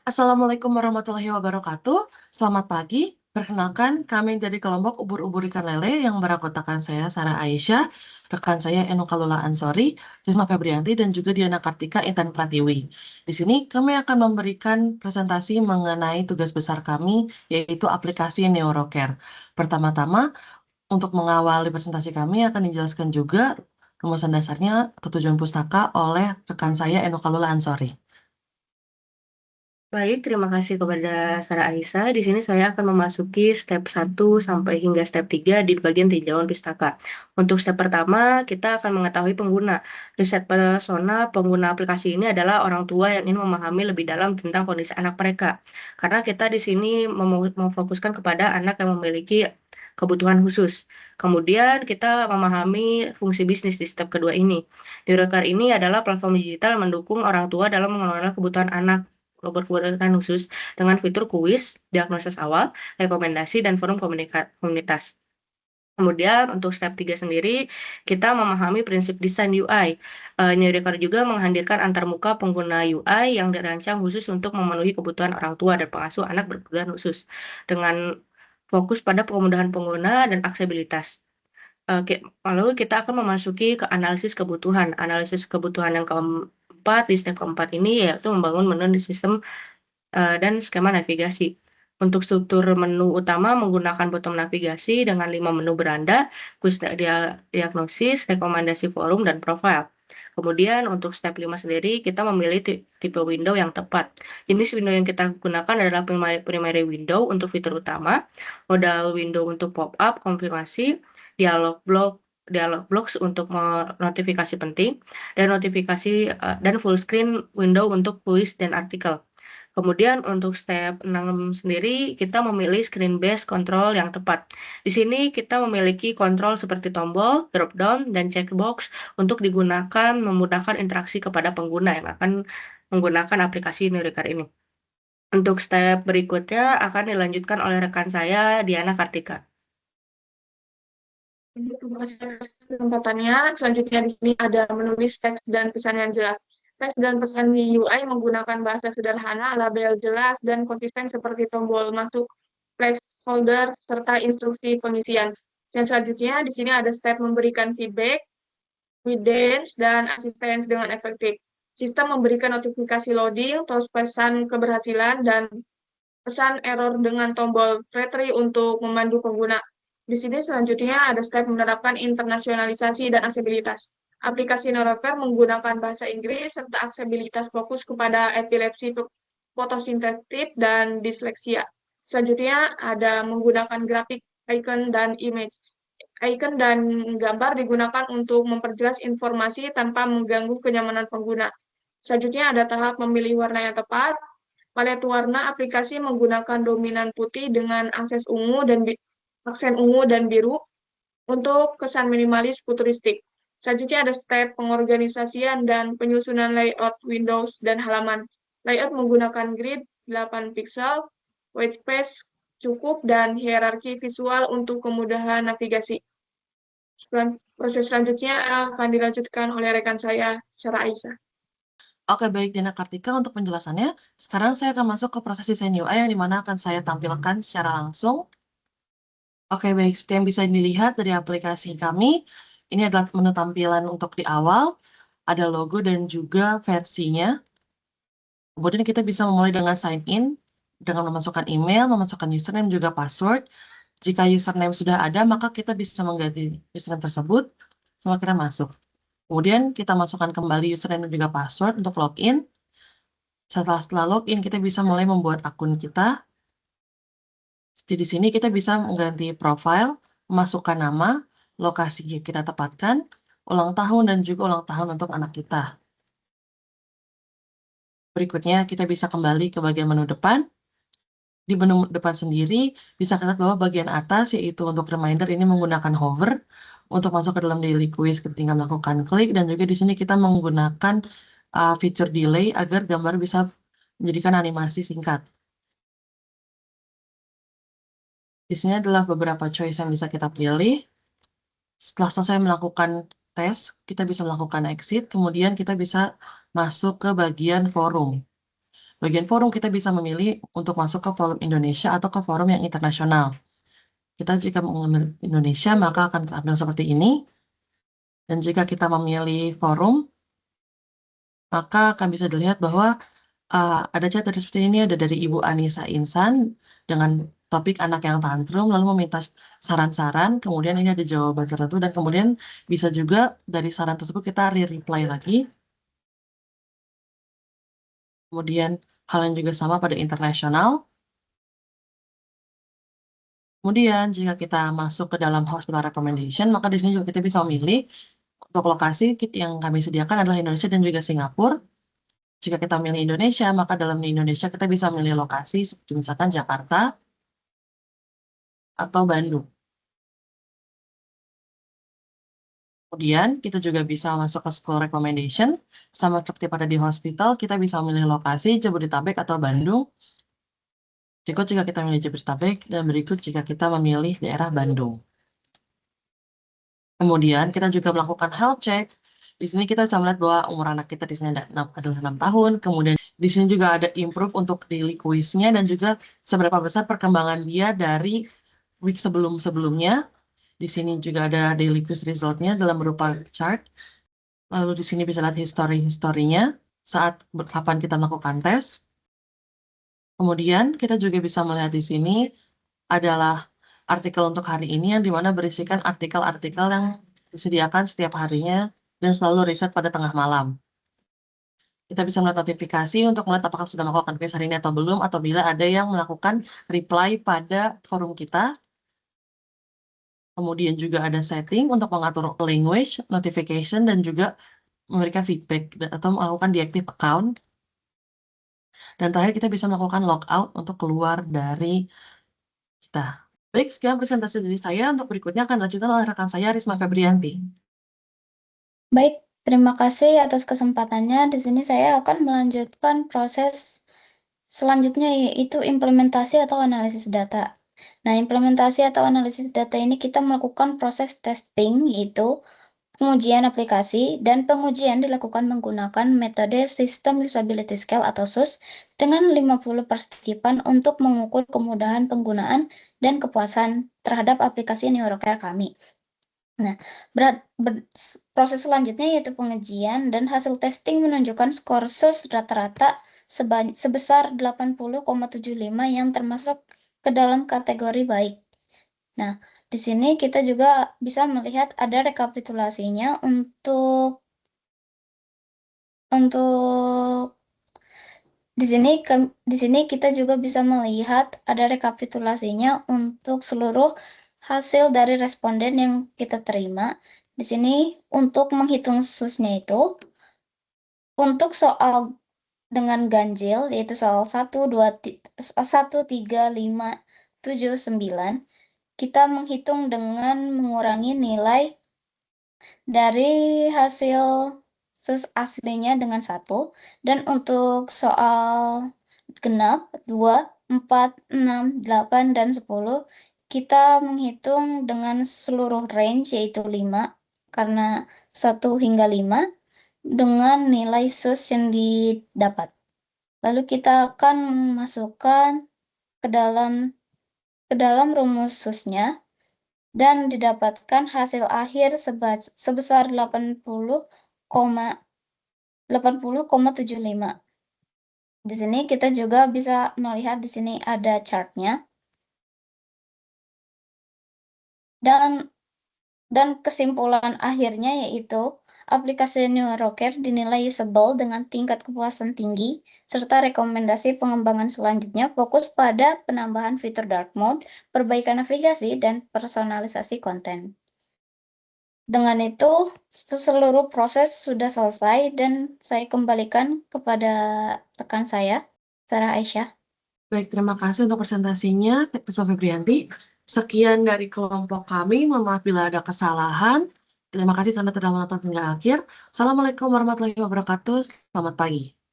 Assalamualaikum warahmatullahi wabarakatuh. Selamat pagi. Perkenalkan, kami dari kelompok ubur-ubur ikan lele yang beranggotakan saya, Sarah Aisyah, rekan saya Enu Kalula Ansori, Risma Febrianti, dan juga Diana Kartika Intan Pratiwi. Di sini kami akan memberikan presentasi mengenai tugas besar kami, yaitu aplikasi NeuroCare. Pertama-tama, untuk mengawali presentasi kami akan dijelaskan juga rumusan dasarnya ketujuan pustaka oleh rekan saya Enu Kalula Ansori. Baik, terima kasih kepada Sarah Aisyah. Di sini saya akan memasuki step 1 sampai hingga step 3 di bagian tinjauan pustaka. Untuk step pertama, kita akan mengetahui pengguna. Riset persona pengguna aplikasi ini adalah orang tua yang ingin memahami lebih dalam tentang kondisi anak mereka. Karena kita di sini memfokuskan kepada anak yang memiliki kebutuhan khusus. Kemudian kita memahami fungsi bisnis di step kedua ini. Neurocar ini adalah platform digital yang mendukung orang tua dalam mengelola kebutuhan anak berkebutuhan khusus dengan fitur kuis, diagnosis awal, rekomendasi, dan forum komunitas. Kemudian untuk step 3 sendiri, kita memahami prinsip desain UI. Neurocar juga menghadirkan antarmuka pengguna UI yang dirancang khusus untuk memenuhi kebutuhan orang tua dan pengasuh anak berkebutuhan khusus dengan fokus pada kemudahan pengguna dan aksesibilitas. Lalu kita akan memasuki ke analisis kebutuhan. Analisis kebutuhan yang keempat di step keempat ini yaitu membangun menu di sistem dan skema navigasi. Untuk struktur menu utama menggunakan bottom navigasi dengan 5 menu beranda, khusus diagnosis, rekomendasi forum, dan profile. Kemudian untuk step 5 sendiri, kita memilih tipe window yang tepat. Jenis window yang kita gunakan adalah primary window untuk fitur utama, modal window untuk pop-up, konfirmasi, dialog box untuk notifikasi penting, dan notifikasi dan full screen window untuk kuis dan artikel. Kemudian untuk step 6 sendiri, kita memilih screen based control yang tepat. Di sini kita memiliki kontrol seperti tombol, drop down, dan checkbox untuk digunakan memudahkan interaksi kepada pengguna yang akan menggunakan aplikasi Neurocar ini. Untuk step berikutnya akan dilanjutkan oleh rekan saya, Diana Kartika. Terima kasih atas kesempatannya. Selanjutnya di sini ada menulis teks dan pesan yang jelas. Teks dan pesan di UI menggunakan bahasa sederhana, label jelas, dan konsisten seperti tombol masuk, placeholder, serta instruksi pengisian. Yang selanjutnya di sini ada step memberikan feedback, guidance, dan asistensi dengan efektif. Sistem memberikan notifikasi loading, terus pesan keberhasilan, dan pesan error dengan tombol retry untuk memandu pengguna. Di sini selanjutnya ada step menerapkan internasionalisasi dan aksesibilitas. Aplikasi NeuroCare menggunakan bahasa Inggris serta aksesibilitas fokus kepada epilepsi fotosintetik dan disleksia. Selanjutnya ada menggunakan grafik, icon, dan image. Icon dan gambar digunakan untuk memperjelas informasi tanpa mengganggu kenyamanan pengguna. Selanjutnya ada tahap memilih warna yang tepat. Palet warna aplikasi menggunakan dominan putih dengan aksen ungu dan biru untuk kesan minimalis futuristik. Selanjutnya ada step pengorganisasian dan penyusunan layout Windows dan halaman. Layout menggunakan grid 8 pixel, white space cukup, dan hierarki visual untuk kemudahan navigasi. Proses selanjutnya akan dilanjutkan oleh rekan saya, Sarah Aisyah. Oke, baik Diana Kartika untuk penjelasannya. Sekarang saya akan masuk ke proses desain UI yang dimana akan saya tampilkan secara langsung. Oke, baik. Seperti yang bisa dilihat dari aplikasi kami, ini adalah menu tampilan untuk di awal. Ada logo dan juga versinya. Kemudian kita bisa memulai dengan sign in, dengan memasukkan email, memasukkan username, juga password. Jika username sudah ada, maka kita bisa mengganti username tersebut. Lalu kita masuk. Kemudian kita masukkan kembali username dan juga password untuk login. Setelah login, kita bisa mulai membuat akun kita. Jadi di sini kita bisa mengganti profil, memasukkan nama, lokasi yang kita tepatkan, ulang tahun, dan juga ulang tahun untuk anak kita. Berikutnya, kita bisa kembali ke bagian menu depan. Di menu depan sendiri, bisa kita lihat bahwa bagian atas, yaitu untuk reminder, ini menggunakan hover. Untuk masuk ke dalam daily quiz, kita tinggal melakukan klik. Dan juga di sini kita menggunakan fitur delay agar gambar bisa menjadikan animasi singkat. Di sini adalah beberapa choice yang bisa kita pilih. Setelah selesai melakukan tes, kita bisa melakukan exit, kemudian kita bisa masuk ke bagian forum. bagian forum kita bisa memilih untuk masuk ke forum Indonesia atau ke forum yang internasional. Kita jika mengambil Indonesia maka akan terampil seperti ini. Dan jika kita memilih forum, maka akan bisa dilihat bahwa ada chat dari seperti ini, ada dari Ibu Anissa Insan dengan topik anak yang tantrum, lalu meminta saran-saran, kemudian ini ada jawaban tertentu, dan kemudian bisa juga dari saran tersebut kita reply lagi. Kemudian hal yang juga sama pada internasional. Kemudian jika kita masuk ke dalam hospital recommendation, maka di sini juga kita bisa memilih untuk lokasi yang kami sediakan adalah Indonesia dan juga Singapura. Jika kita memilih Indonesia, maka dalam Indonesia kita bisa memilih lokasi seperti misalkan Jakarta atau Bandung. Kemudian kita juga bisa masuk ke school recommendation, sama seperti pada di hospital, kita bisa memilih lokasi Jabodetabek atau Bandung. Berikut jika kita memilih Jabodetabek, dan berikut jika kita memilih daerah Bandung. Kemudian kita juga melakukan health check. Di sini kita bisa melihat bahwa umur anak kita di sini adalah 6 tahun. Kemudian di sini juga ada improve untuk daily quiz-nya dan juga seberapa besar perkembangan dia dari week sebelum-sebelumnya. Di sini juga ada daily quiz result-nya dalam berupa chart. Lalu di sini bisa lihat historinya saat kapan kita melakukan tes. Kemudian kita juga bisa melihat di sini adalah artikel untuk hari ini yang dimana berisikan artikel-artikel yang disediakan setiap harinya dan selalu riset pada tengah malam. Kita bisa melihat notifikasi untuk melihat apakah sudah melakukan quiz hari ini atau belum, atau bila ada yang melakukan reply pada forum kita. Kemudian juga ada setting untuk mengatur language, notification, dan juga memberikan feedback atau melakukan deactive account. Dan terakhir kita bisa melakukan logout untuk keluar dari kita. Baik, sekian presentasi dari saya. Untuk berikutnya akan dilanjutkan oleh rekan saya, Risma Febrianti. Baik, terima kasih atas kesempatannya. Di sini saya akan melanjutkan proses selanjutnya, yaitu implementasi atau analisis data. Nah, implementasi atau analisis data ini kita melakukan proses testing, yaitu pengujian aplikasi, dan pengujian dilakukan menggunakan metode System Usability Scale atau SUS dengan 50 persiapan untuk mengukur kemudahan penggunaan dan kepuasan terhadap aplikasi NeuroCare kami. Nah, proses selanjutnya yaitu pengujian, dan hasil testing menunjukkan skor SUS rata-rata sebesar 80,75 yang termasuk ke dalam kategori baik. Nah, di sini kita juga bisa melihat ada rekapitulasinya untuk di sini kita juga bisa melihat ada rekapitulasinya untuk seluruh hasil dari responden yang kita terima. Di sini untuk menghitung SUS-nya itu untuk soal dengan ganjil yaitu soal 1, 2, 1, 3, 5, 7, 9, kita menghitung dengan mengurangi nilai dari hasil SUS aslinya dengan 1, dan untuk soal genap 2, 4, 6, 8, dan 10 kita menghitung dengan seluruh range yaitu 5 karena 1 hingga 5 dengan nilai SUS yang didapat. Lalu kita akan memasukkan ke dalam rumus SUS-nya dan didapatkan hasil akhir sebesar 80,75. Di sini kita juga bisa melihat di sini ada chart-nya. Dan kesimpulan akhirnya yaitu aplikasi NeuroCare dinilai usable dengan tingkat kepuasan tinggi, serta rekomendasi pengembangan selanjutnya fokus pada penambahan fitur dark mode, perbaikan navigasi, dan personalisasi konten. Dengan itu, seluruh proses sudah selesai dan saya kembalikan kepada rekan saya, Sarah Aisyah. Baik, terima kasih untuk presentasinya, Risma Febrianti. Sekian dari kelompok kami, mohon maaf bila ada kesalahan. Terima kasih karena telah menonton hingga akhir. Assalamualaikum warahmatullahi wabarakatuh. Selamat pagi.